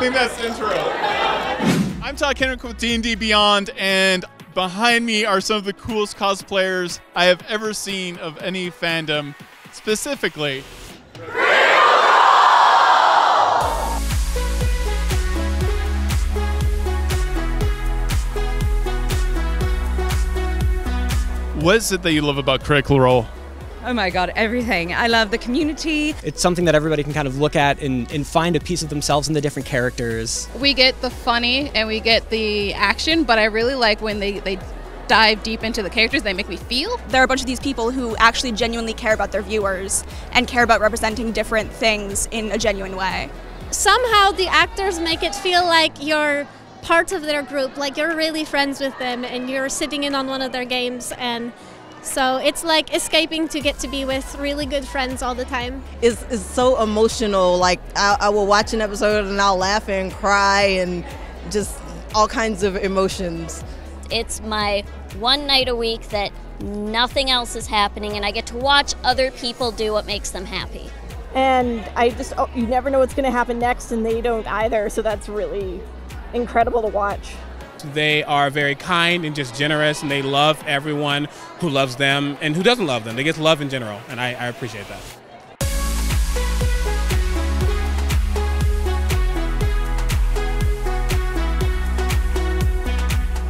think that's the intro. I'm Todd Kenrick with D&D Beyond, and behind me are some of the coolest cosplayers I have ever seen of any fandom, specifically what is it that you love about Critical Role? Oh my god, everything. I love the community. It's something that everybody can kind of look at and find a piece of themselves in the different characters. We get the funny and we get the action, but I really like when they dive deep into the characters. They make me feel. There are a bunch of these people who actually genuinely care about their viewers and care about representing different things in a genuine way. Somehow the actors make it feel like you're part of their group, like you're really friends with them and you're sitting in on one of their games, and so it's like escaping to get to be with really good friends all the time. It's so emotional. Like I will watch an episode and I'll laugh and cry and just all kinds of emotions. It's my one night a week that nothing else is happening and I get to watch other people do what makes them happy. And you never know what's going to happen next, and they don't either, so that's really incredible to watch. They are very kind and just generous, and they love everyone who loves them and who doesn't love them. They get love in general, and I appreciate that.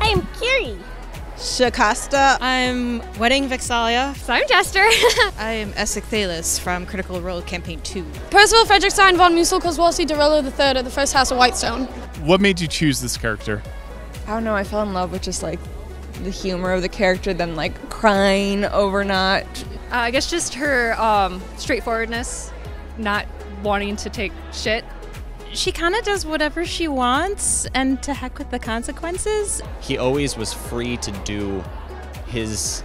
I am Kiri. Shakasta. I'm Wedding Vexalia. So I'm Jester. I am Essek Thalis from Critical Role Campaign 2. Percival Frederickstein von Musel Kozwalski Dorello III of the First House of Whitestone. What made you choose this character? I don't know, I fell in love with just like the humor of the character, then like crying over not. I guess just her straightforwardness, not wanting to take shit. She kind of does whatever she wants, and to heck with the consequences. He always was free to do his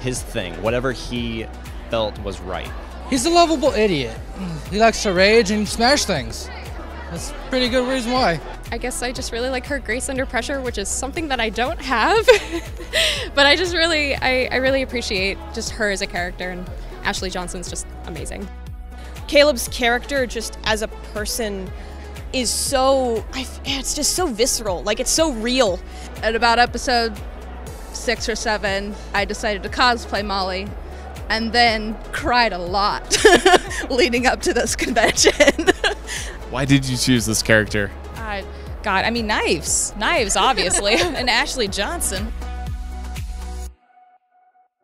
thing, whatever he felt was right. He's a lovable idiot. He likes to rage and smash things. That's a pretty good reason why. I guess I just really like her grace under pressure, which is something that I don't have. But I really appreciate just her as a character, and Ashley Johnson's just amazing. Caleb's character just as a person is it's just so visceral, like it's so real. At about episode 6 or 7, I decided to cosplay Molly, and then cried a lot leading up to this convention. Why did you choose this character? God, I mean knives, obviously, and Ashley Johnson.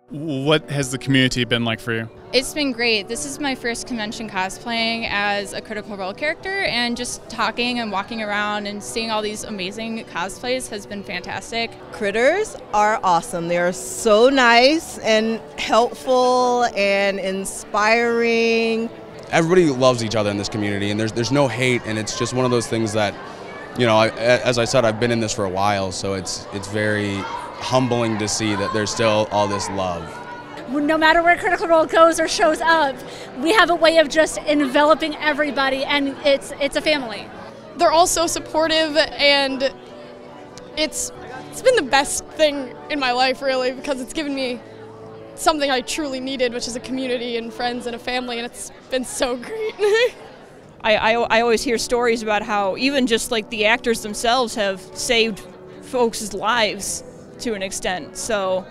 What has the community been like for you? It's been great. This is my first convention cosplaying as a Critical Role character, and just talking and walking around and seeing all these amazing cosplays has been fantastic. Critters are awesome. They are so nice and helpful and inspiring. Everybody loves each other in this community, and there's no hate, and it's just one of those things that, you know, as I said, I've been in this for a while, so it's very humbling to see that there's still all this love. No matter where Critical Role goes or shows up, we have a way of just enveloping everybody, and it's a family. They're all so supportive, and it's been the best thing in my life, really, because it's given me something I truly needed, which is a community and friends and a family, and it's been so great. I always hear stories about how even just like the actors themselves have saved folks' lives to an extent. So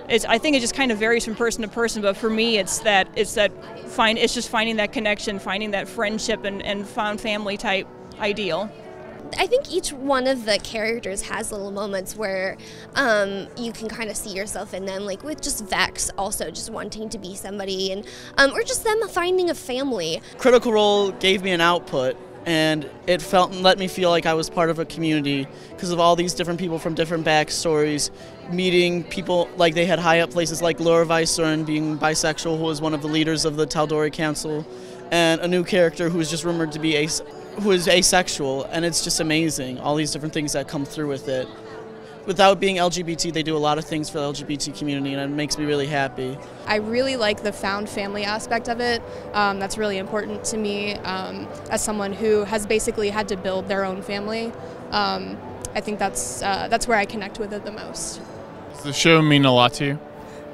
I think it just kind of varies from person to person, but for me it's just finding that connection, finding that friendship and found family type ideal. I think each one of the characters has little moments where you can kind of see yourself in them, like with just Vex also just wanting to be somebody, and or just them finding a family. Critical Role gave me an output, and it let me feel like I was part of a community because of all these different people from different backstories, meeting people like they had high up places like Laura Weissorn being bisexual, who was one of the leaders of the Tal'Dorei Council, and a new character who was just rumored to be who is asexual, and it's just amazing, all these different things that come through with it. Without being LGBT, they do a lot of things for the LGBT community, and it makes me really happy. I really like the found family aspect of it. That's really important to me as someone who has basically had to build their own family. I think that's where I connect with it the most. Does the show mean a lot to you?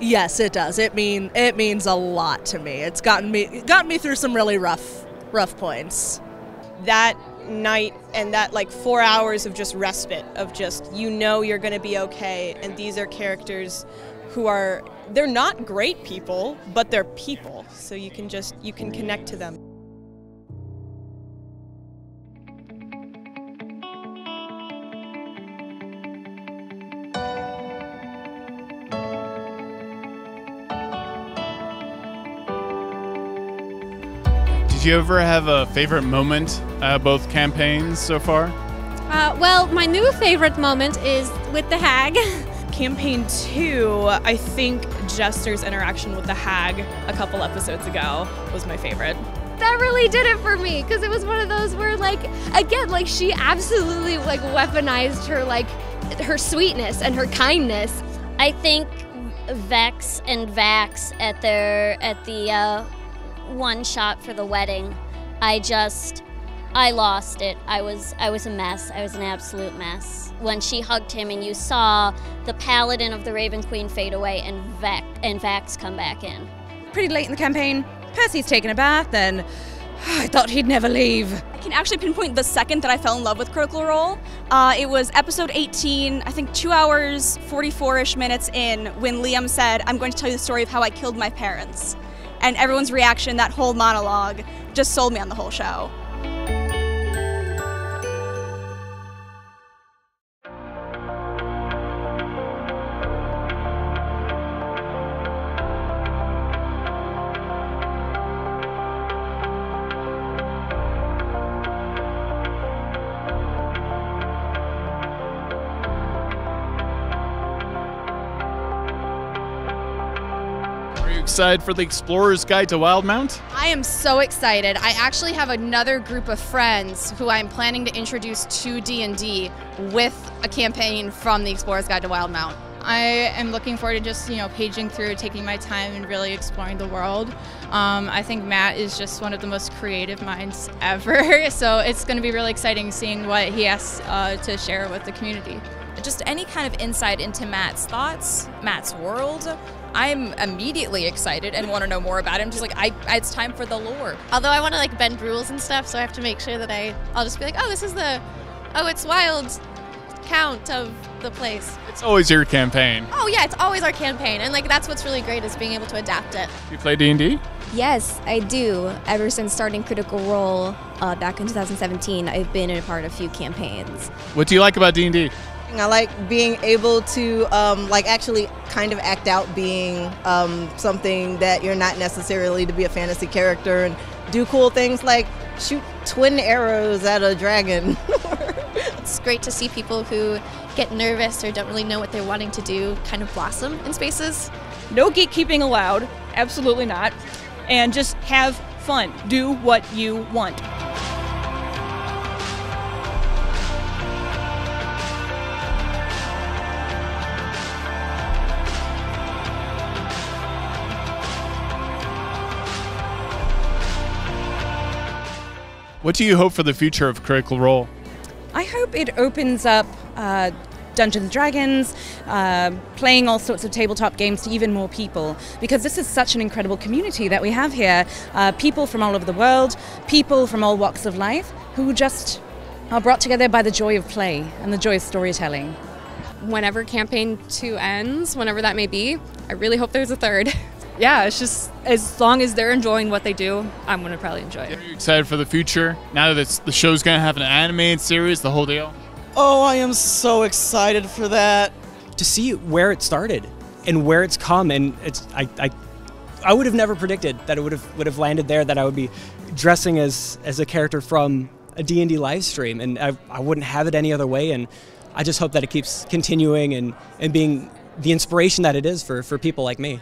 Yes, it does. It means a lot to me. It's gotten me through some really rough points. That night and that like 4 hours of just respite, of just, you know, you're going to be okay. And these are characters who are, they're not great people, but they're people. So you can connect to them. Did you ever have a favorite moment both campaigns so far? Well, my new favorite moment is with the hag. Campaign 2, I think Jester's interaction with the hag a couple episodes ago was my favorite. That really did it for me, because it was one of those where, like, again, like, she absolutely, like, weaponized her, like, her sweetness and her kindness. I think Vex and Vax at the one shot for the wedding, I lost it. I was a mess. I was an absolute mess. When she hugged him and you saw the paladin of the Raven Queen fade away and Vax come back in. Pretty late in the campaign, Percy's taken a bath and I thought he'd never leave. I can actually pinpoint the second that I fell in love with Critical Role. It was episode 18, I think 2 hours, 44-ish minutes in, when Liam said, "I'm going to tell you the story of how I killed my parents." And everyone's reaction, that whole monologue, just sold me on the whole show. Excited for the Explorer's Guide to Wildmount? I am so excited. I actually have another group of friends who I'm planning to introduce to D&D with a campaign from the Explorer's Guide to Wildmount. I am looking forward to just, paging through, taking my time and really exploring the world. I think Matt is just one of the most creative minds ever, so it's going to be really exciting seeing what he has to share with the community. Just any kind of insight into Matt's thoughts, Matt's world. I'm immediately excited and want to know more about him. Just like, it's time for the lore. Although I want to like bend rules and stuff, so I have to make sure that I'll just be like, it's wild count of the place. It's always your campaign. Oh yeah, it's always our campaign, and like that's what's really great is being able to adapt it. You play D&D? Yes, I do. Ever since starting Critical Role back in 2017, I've been a part of a few campaigns. What do you like about D&D? I like being able to actually kind of act out being something that you're not necessarily to be a fantasy character and do cool things like shoot twin arrows at a dragon. It's great to see people who get nervous or don't really know what they're wanting to do kind of blossom in spaces. No gatekeeping allowed, absolutely not. And just have fun. Do what you want. What do you hope for the future of Critical Role? I hope it opens up Dungeons & Dragons, playing all sorts of tabletop games to even more people, because this is such an incredible community that we have here. People from all over the world, people from all walks of life, who just are brought together by the joy of play and the joy of storytelling. Whenever campaign 2 ends, whenever that may be, I really hope there's a third. Yeah, it's just as long as they're enjoying what they do, I'm going to probably enjoy it. Are you excited for the future? Now that the show's going to have an animated series, the whole deal? Oh, I am so excited for that. To see where it started and where it's come, and I would have never predicted that it would have landed there, that I would be dressing as a character from a D&D live stream, and I wouldn't have it any other way, and I just hope that it keeps continuing and being the inspiration that it is for people like me.